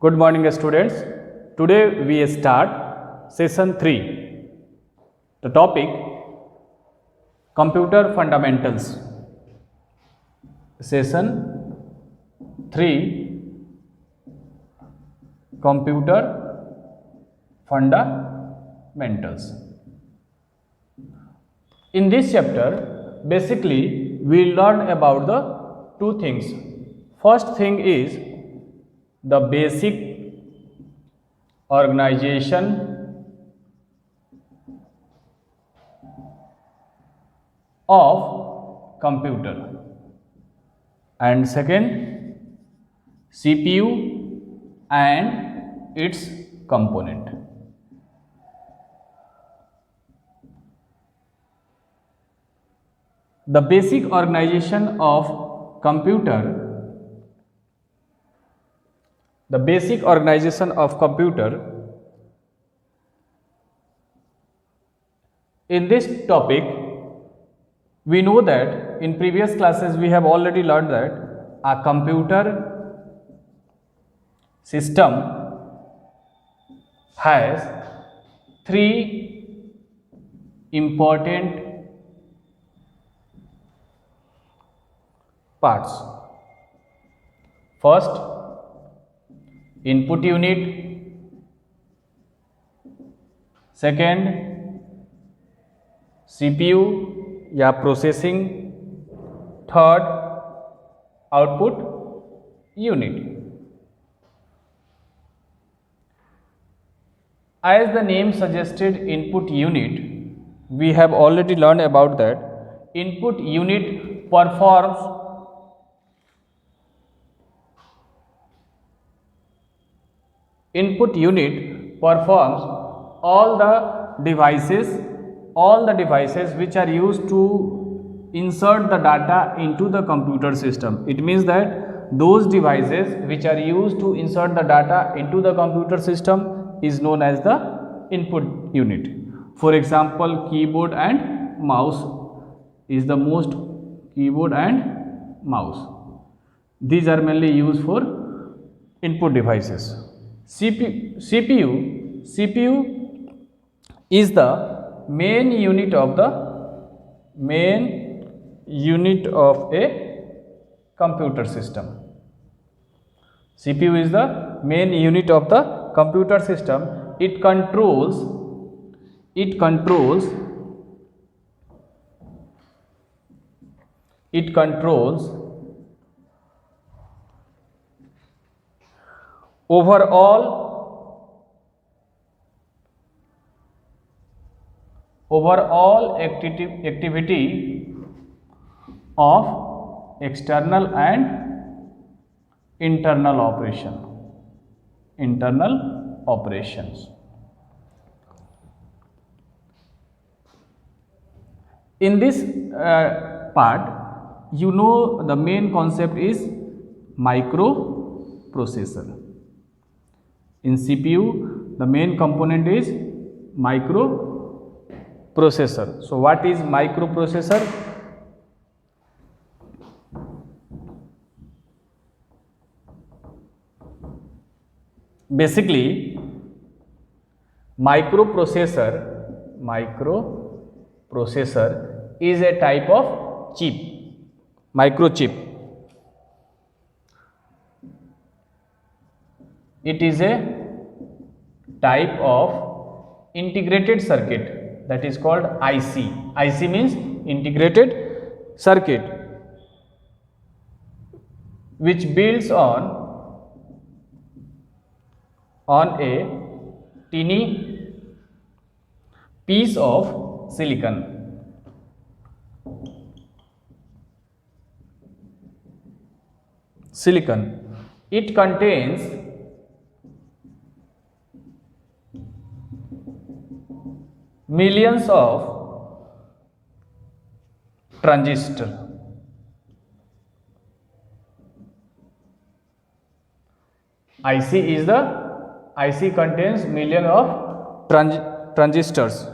Good morning, students. Today we start session 3. The topic Computer Fundamentals. Session 3 Computer Fundamentals. In this chapter, basically we learn about the two things. First thing is the basic organization of computer, and second, CPU and its component. The basic organization of computer. The basic organization of computer. In this topic, we know that in previous classes we have already learned that a computer system has three important parts. First, input unit. Second, CPU या processing. Third, output unit. As the name suggested, input unit, we have already learned about that. Input unit performs all the devices which are used to insert the data into the computer system. It means that those devices which are used to insert the data into the computer system is known as the input unit. For example, keyboard and mouse is the most. Keyboard and mouse, these are mainly used for input devices. CPU is the main unit of a computer system. CPU is the main unit of the computer system. It controls overall activity of external and internal operations. In this part, you know, the main concept is microprocessor. In CPU, the main component is microprocessor. So what is microprocessor? Basically, microprocessor is a type of chip, microchip. It is a type of integrated circuit, that is called IC. IC means integrated circuit, which builds on a tiny piece of silicon. It contains millions of transistors. IC contains millions of transistors.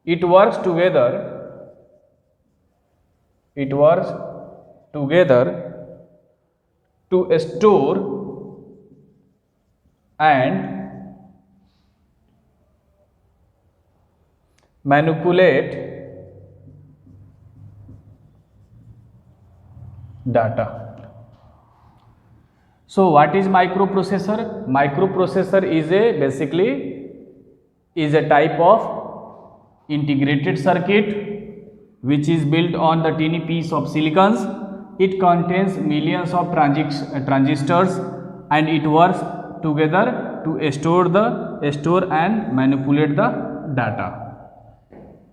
It works together to store and manipulate data. So what is microprocessor? Microprocessor is basically a type of integrated circuit which is built on the tiny piece of silicons. It contains millions of transistors and it works together to store and manipulate the data.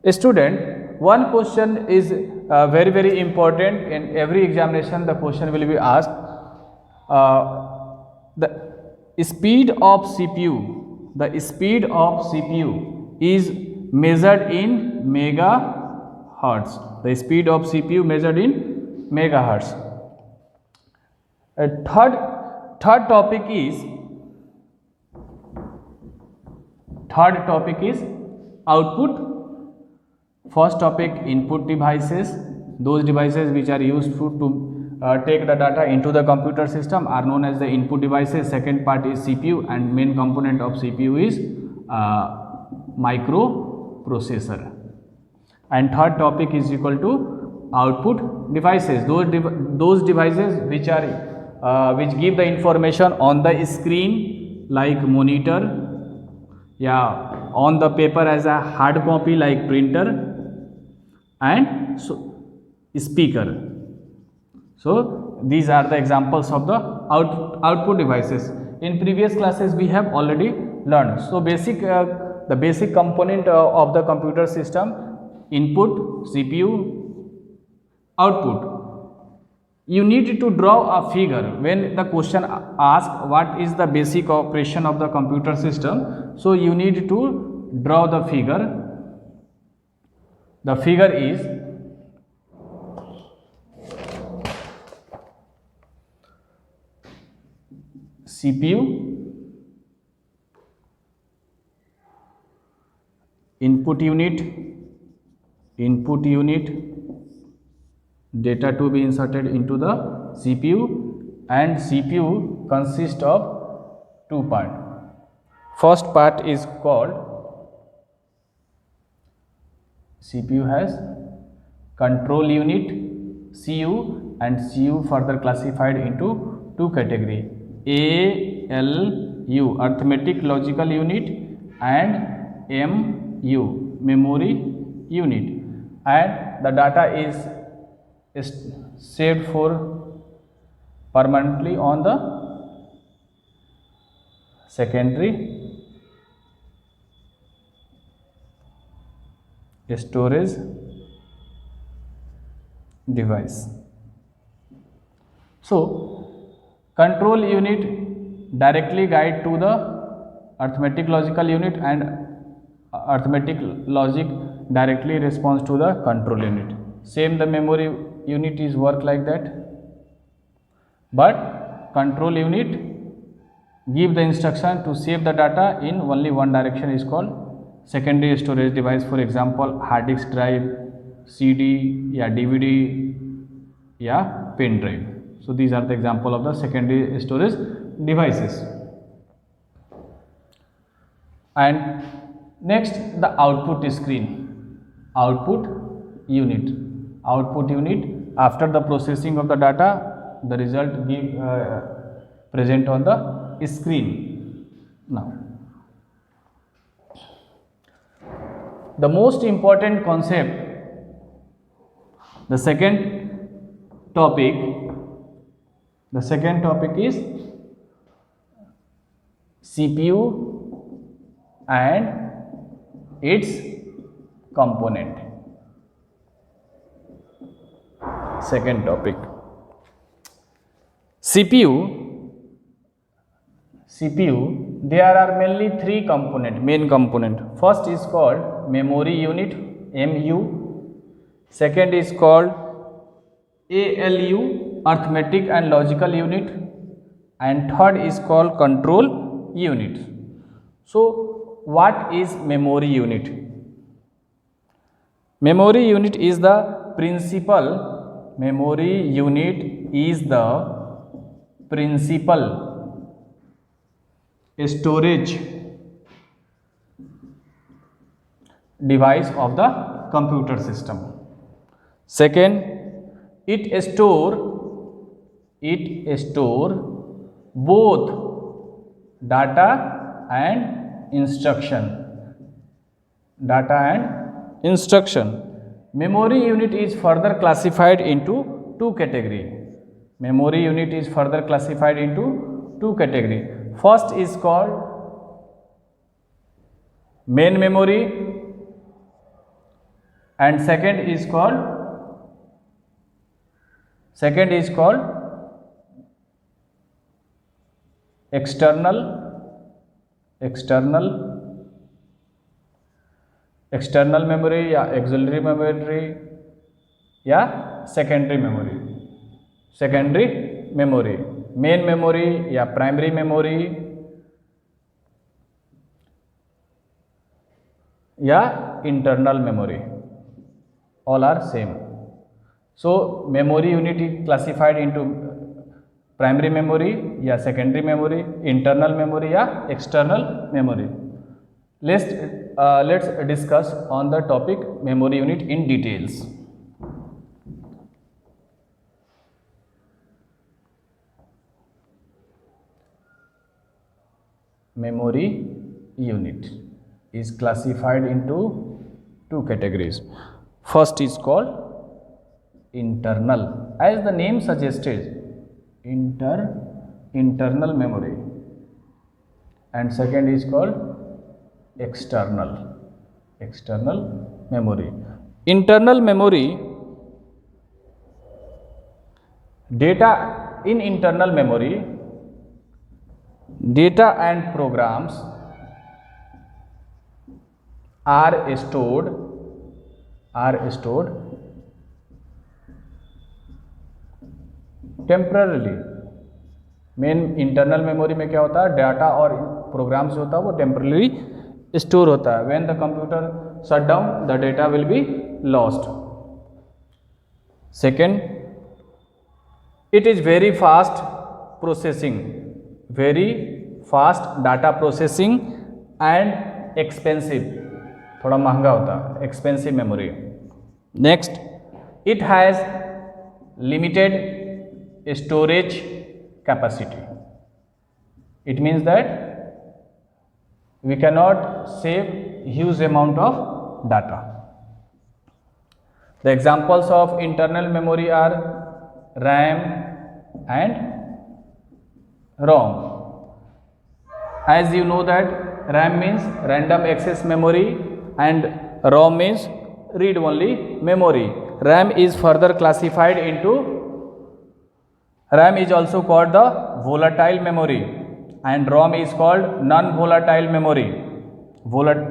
Student, one question is very important. In every examination the question will be asked. The speed of CPU is measured in megahertz. The speed of CPU measured in megahertz. Third topic is output. First topic, input devices. Those devices which are used to take the data into the computer system are known as the input devices. Second part is CPU, and main component of CPU is microprocessor. And third topic is equal to output devices. Those devices which give the information on the screen like monitor, on the paper as a hard copy like printer, and speaker. So these are the examples of the output devices. In previous classes we have already learned. So the basic component of the computer system: input, CPU, output. You need to draw a figure when the question asks what is the basic operation of the computer system. So you need to draw the figure. The figure is CPU, input unit, data to be inserted into the CPU, and CPU consists of two parts. First part is called, CPU has control unit CU, and CU further classified into two categories: ALU arithmetic logical unit and MU memory unit, and the data is saved for permanently on the secondary storage device. So control unit directly guide to the arithmetic logical unit, and arithmetic logic directly responds to the control unit. Same the memory unit is work like that, but control unit give the instruction to save the data in only one direction is called secondary storage device. For example, hard disk drive, CD, DVD, pen drive. So these are the example of the secondary storage devices. And next, the output screen, output unit. After the processing of the data, the result give present on the screen. Now, the most important concept, the second topic is CPU and its component. Second topic, CPU, there are mainly three main component. First is called memory unit, MU. Second is called ALU, arithmetic and logical unit, and third is called control unit. So what is memory unit? Memory unit is the principal storage device of the computer system. Second, it store both data and instruction. Memory unit is further classified into two categories. First is called main memory and second is called external memory या auxiliary memory या secondary memory, main memory या primary memory या internal memory, all are same. So memory unit is classified into primary memory या secondary memory, internal memory या external memory. Let's discuss on the topic memory unit in details. Memory unit is classified into two categories. First is called internal, as the name suggested, internal memory, and second is called external memory. Internal memory, data in internal memory, data and programs are stored temporarily. Main internal memory में क्या होता है, data और programmes जो होता है वो temporarily store होता है. When the computer shut down the data will be lost. Second, it is very fast data processing and expensive, थोड़ा महंगा होता है, expensive memory. Next, it has limited storage capacity. It means that we cannot save huge amount of data. The examples of internal memory are RAM and ROM. As you know that RAM means random access memory and ROM means read only memory. RAM is further classified into, RAM is also called the volatile memory and ROM is called non-volatile memory.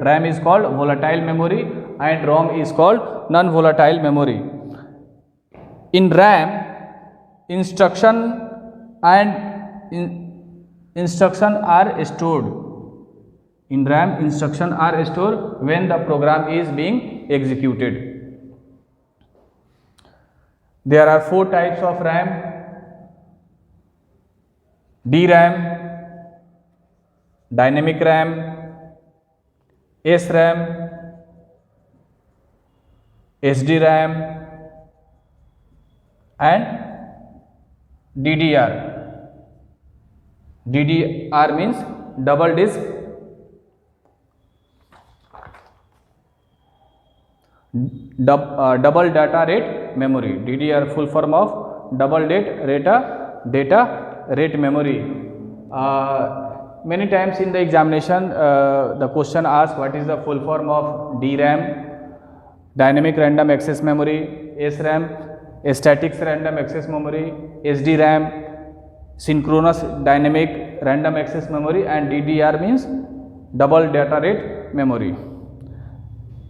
RAM is called volatile memory and ROM is called non-volatile memory. In RAM, instruction are stored. In RAM, instruction are stored when the program is being executed. There are 4 types of RAM: DRAM, dynamic RAM, SRAM, SDRAM and DDR. DDR means double disk double data rate memory. DDR full form of double data rate memory. Many times in the examination the question asks what is the full form of DRAM, dynamic random access memory, SRAM, static random access memory, SDRAM, synchronous dynamic random access memory, and DDR means double data rate memory.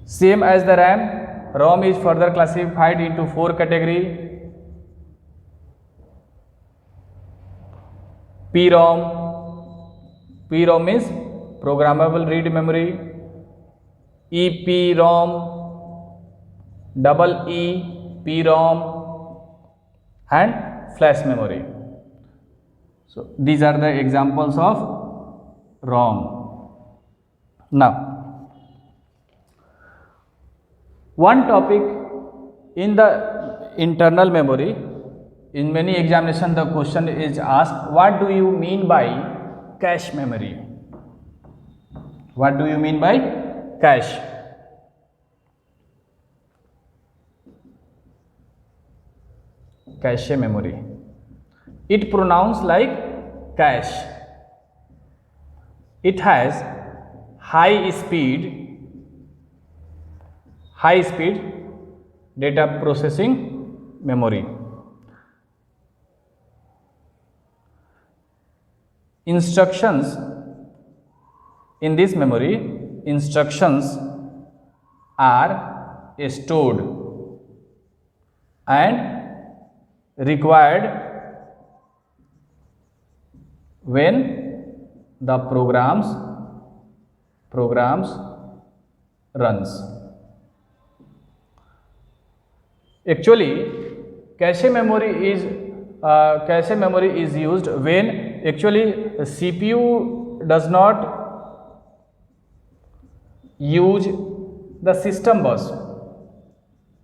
Same as the RAM, ROM is further classified into 4 categories: PROM means programmable read memory, EPROM, double EPROM and flash memory. So these are the examples of wrong. Now, one topic in the internal memory, in many examination the question is asked, what do you mean by cache memory? What do you mean by cache? Cache memory. It pronounced like cache. It has high speed data processing memory. Instructions in this memory, instructions are stored and required when the programs runs. Actually, cache memory is used when actually CPU does not use the system bus.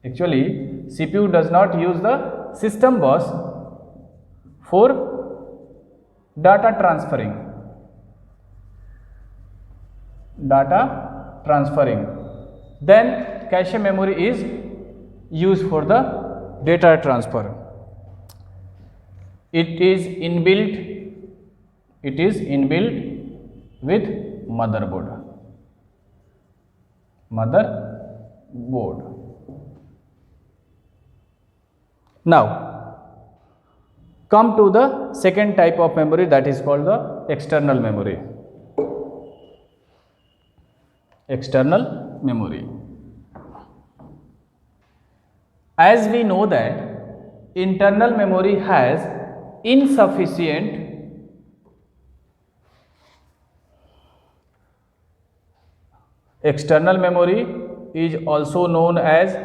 Actually, CPU does not use the system bus for data transferring. Then cache memory is used for the data transfer. It is inbuilt with motherboard. Now, come to the second type of memory, that is called the external memory. External memory. As we know that internal memory has insufficient external memory is also known as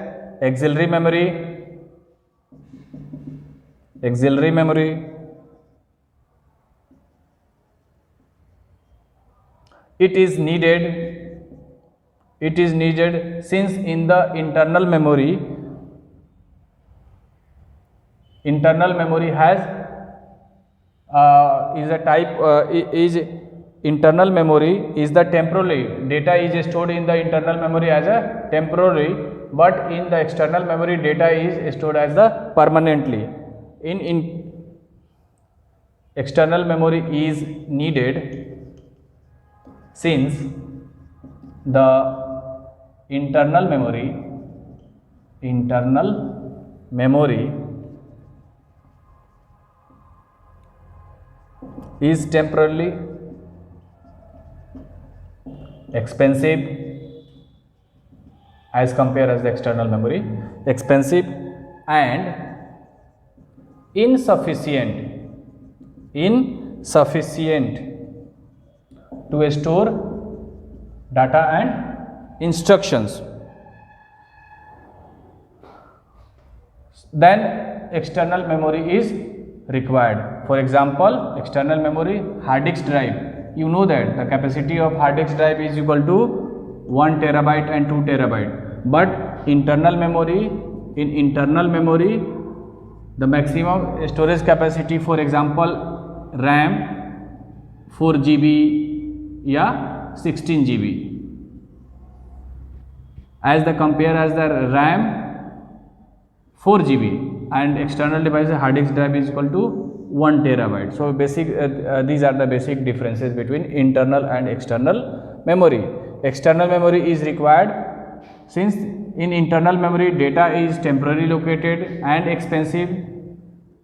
auxiliary memory. It is needed since in the internal memory has internal memory is the temporary data is stored in the internal memory as a temporary, but in the external memory data is stored as the permanently. In external memory is needed since the internal memory is temporarily expensive as compared as the external memory, expensive and insufficient to store data and instructions. Then external memory is required. For example, external memory, hard disk drive. You know that the capacity of hard disk drive is equal to 1 terabyte and 2 terabyte. But internal memory, the maximum storage capacity, for example, RAM 4 GB या 16 GB. As the compare as the RAM 4 GB and external device hard disk drive is equal to 1 terabyte. So basic these are the basic differences between internal and external memory. External memory is required since in internal memory data is temporarily located and expensive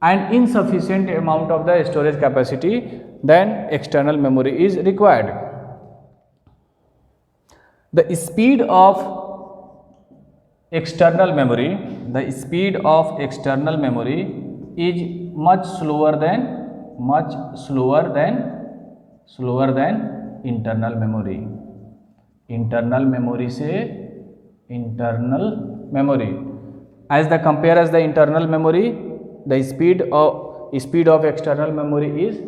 and insufficient amount of the storage capacity, then external memory is required. The speed of external memory is much slower than internal memory. Internal memory as the compare as the internal memory, the speed of external memory is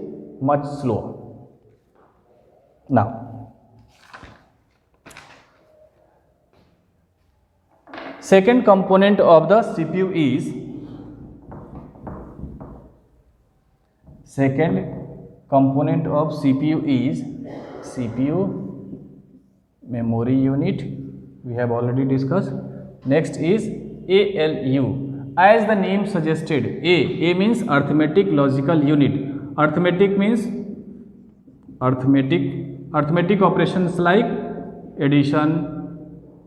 much slow. Now, second component of the CPU is CPU memory unit. We have already discussed. Next is ALU. As the name suggested, A means arithmetic logical unit. Arithmetic means arithmetic operations like addition,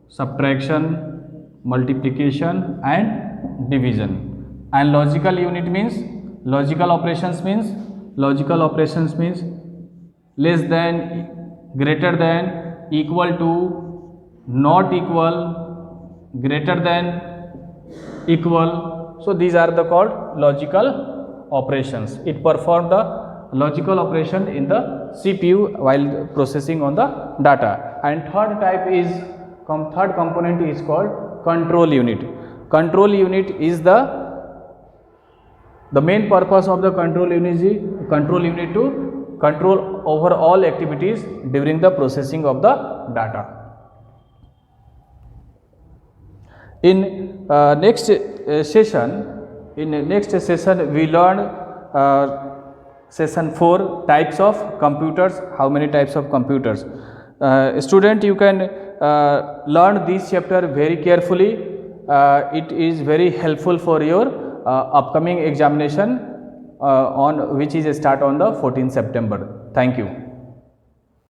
subtraction, multiplication and division. And logical unit means logical operations means less than, greater than, equal to, not equal, greater than, equal. So these are the called logical operations. It perform the logical operation in the CPU while processing on the data. And third component is called control unit. Control unit is the main purpose of the control unit to control over all activities during the processing of the data. In next session we learn session 4 types of computers. How many types of computers? Student, you can learn this chapter very carefully. It is very helpful for your upcoming examination on which is start on the 14th September. Thank you.